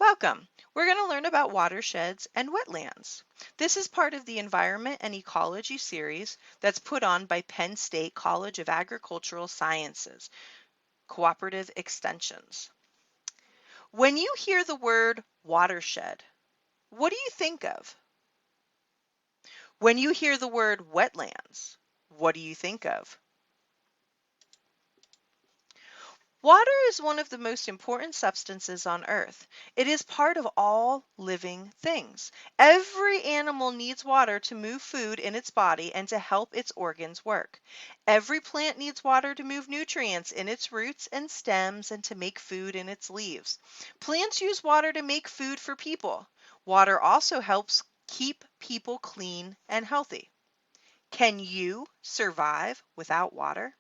Welcome. We're going to learn about watersheds and wetlands. This is part of the Environment and Ecology series that's put on by Penn State College of Agricultural Sciences, Cooperative Extensions. When you hear the word watershed, what do you think of? When you hear the word wetlands, what do you think of? Water is one of the most important substances on Earth. It is part of all living things. Every animal needs water to move food in its body and to help its organs work. Every plant needs water to move nutrients in its roots and stems and to make food in its leaves. Plants use water to make food for people. Water also helps keep people clean and healthy. Can you survive without water?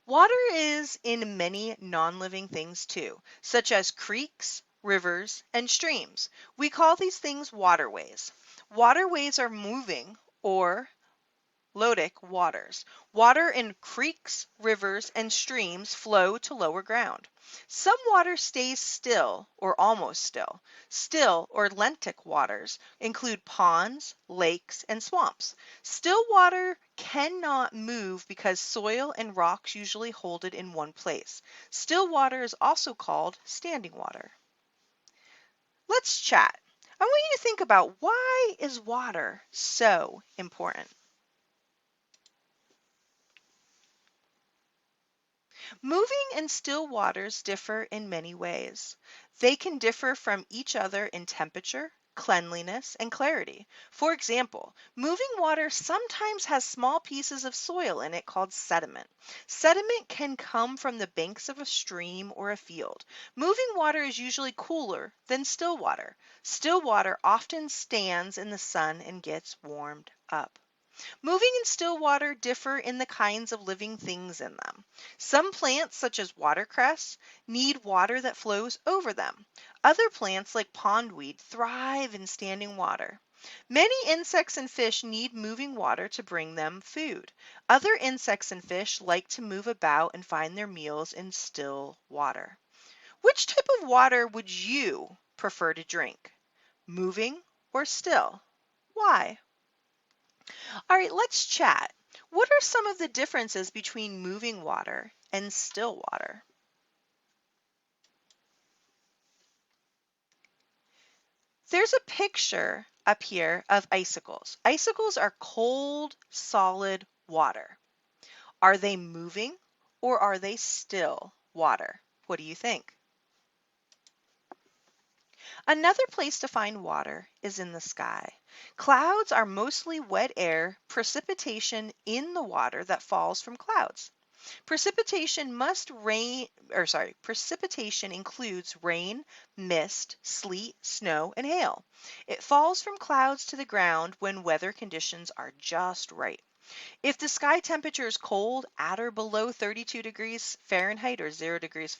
Water is in many non-living things too, such as creeks, rivers, and streams. We call these things waterways. Waterways are moving or lotic waters. Water in creeks, rivers, and streams flow to lower ground. Some water stays still or almost still. Still or lentic waters include ponds, lakes, and swamps. Still water cannot move because soil and rocks usually hold it in one place. Still water is also called standing water. Let's chat. I want you to think about, why is water so important? Moving and still waters differ in many ways. They can differ from each other in temperature, cleanliness, and clarity. For example, moving water sometimes has small pieces of soil in it called sediment. Sediment can come from the banks of a stream or a field. Moving water is usually cooler than still water. Still water often stands in the sun and gets warmed up. Moving and still water differ in the kinds of living things in them. Some plants, such as watercress, need water that flows over them. Other plants, like pondweed, thrive in standing water. Many insects and fish need moving water to bring them food. Other insects and fish like to move about and find their meals in still water. Which type of water would you prefer to drink? Moving or still? Why? All right, let's chat. What are some of the differences between moving water and still water? There's a picture up here of icicles. Icicles are cold, solid water. Are they moving or are they still water? What do you think? Another place to find water is in the sky. Clouds are mostly wet air, precipitation in the water that falls from clouds. Precipitation includes rain, mist, sleet, snow, and hail. It falls from clouds to the ground when weather conditions are just right. If the sky temperature is cold, at or below 32 degrees Fahrenheit or 0 degrees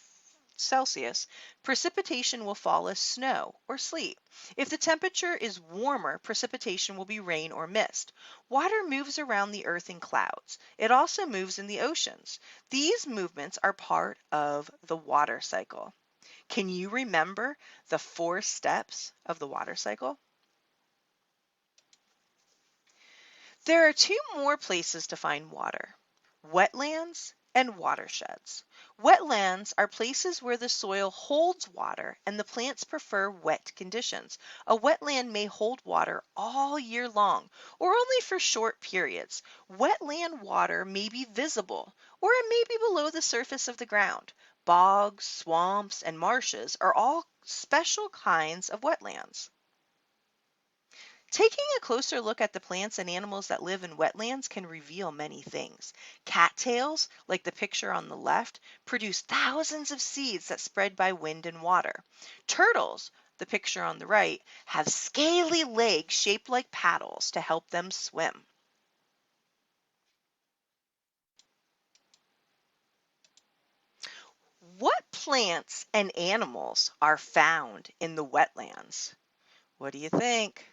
Celsius, precipitation will fall as snow or sleet. If the temperature is warmer, precipitation will be rain or mist. Water moves around the earth in clouds. It also moves in the oceans. These movements are part of the water cycle. Can you remember the 4 steps of the water cycle? There are 2 more places to find water: wetlands and watersheds. Wetlands are places where the soil holds water and the plants prefer wet conditions. A wetland may hold water all year long or only for short periods. Wetland water may be visible or it may be below the surface of the ground. Bogs, swamps, and marshes are all special kinds of wetlands. Taking a closer look at the plants and animals that live in wetlands can reveal many things. Cattails, like the picture on the left, produce thousands of seeds that spread by wind and water. Turtles, the picture on the right, have scaly legs shaped like paddles to help them swim. What plants and animals are found in the wetlands? What do you think?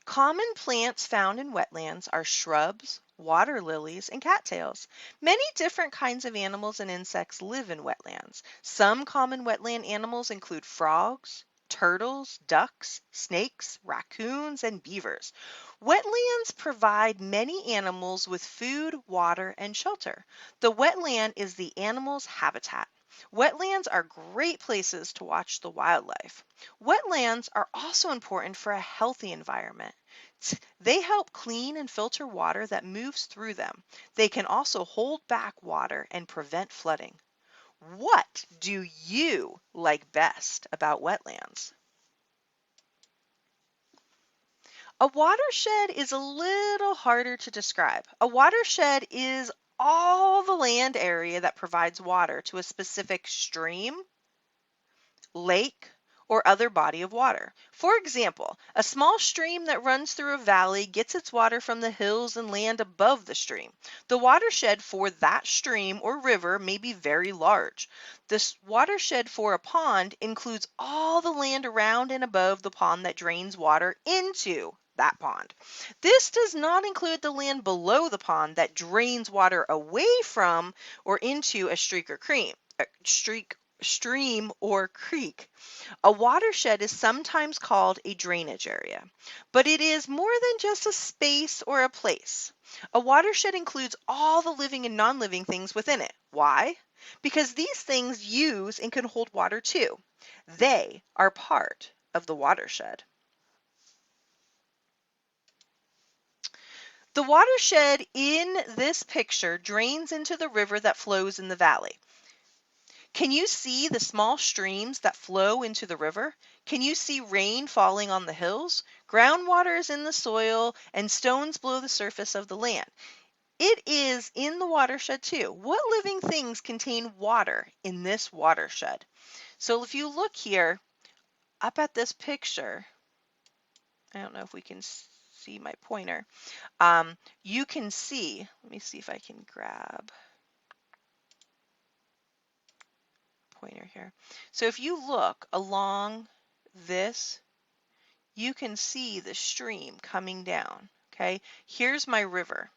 Common plants found in wetlands are shrubs, water lilies, and cattails. Many different kinds of animals and insects live in wetlands. Some common wetland animals include frogs, turtles, ducks, snakes, raccoons, and beavers. Wetlands provide many animals with food, water, and shelter. The wetland is the animal's habitat. Wetlands are great places to watch the wildlife. Wetlands are also important for a healthy environment. They help clean and filter water that moves through them. They can also hold back water and prevent flooding. What do you like best about wetlands? A watershed is a little harder to describe. A watershed is all the land area that provides water to a specific stream, lake, or other body of water. For example, a small stream that runs through a valley gets its water from the hills and land above the stream. The watershed for that stream or river may be very large. This watershed for a pond includes all the land around and above the pond that drains water into that pond. This does not include the land below the pond that drains water away from or into a stream or creek. A watershed is sometimes called a drainage area, but it is more than just a space or a place. A watershed includes all the living and non-living things within it. Why? Because these things use and can hold water too. They are part of the watershed. The watershed in this picture drains into the river that flows in the valley. Can you see the small streams that flow into the river? Can you see rain falling on the hills? Groundwater is in the soil and stones below the surface of the land. It is in the watershed too. What living things contain water in this watershed? So if you look here up at this picture, I don't know if we can see my pointer. You can see, let me see if I can grab pointer here. So if you look along this, you can see the stream coming down. Okay, here's my river.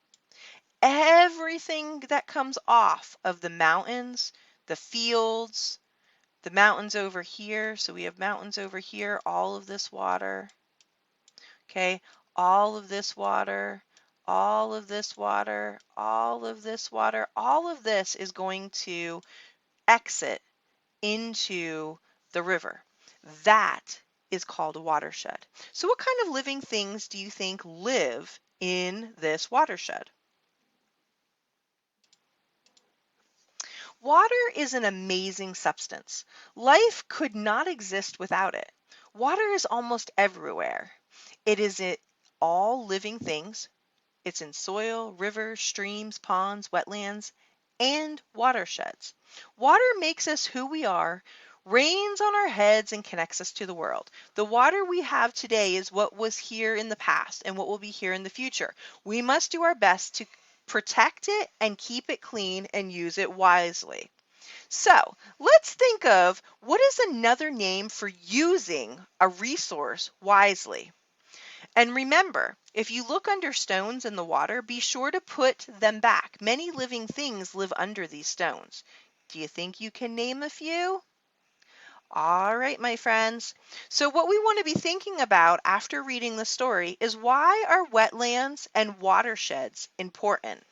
Everything that comes off of the mountains, the fields, the mountains over here. So we have mountains over here, all of this water. Okay, all of this water, all of this water, all of this water, all of this is going to exit into the river. That is called a watershed. So what kind of living things do you think live in this watershed? Water is an amazing substance. Life could not exist without it. Water is almost everywhere. It is in all living things. It's in soil, rivers, streams, ponds, wetlands, and watersheds. Water makes us who we are, rains on our heads, and connects us to the world. The water we have today is what was here in the past and what will be here in the future. We must do our best to protect it and keep it clean and use it wisely. So let's think of what is another name for using a resource wisely. And remember, if you look under stones in the water, be sure to put them back. Many living things live under these stones. Do you think you can name a few? All right, my friends. So what we want to be thinking about after reading the story is, why are wetlands and watersheds important?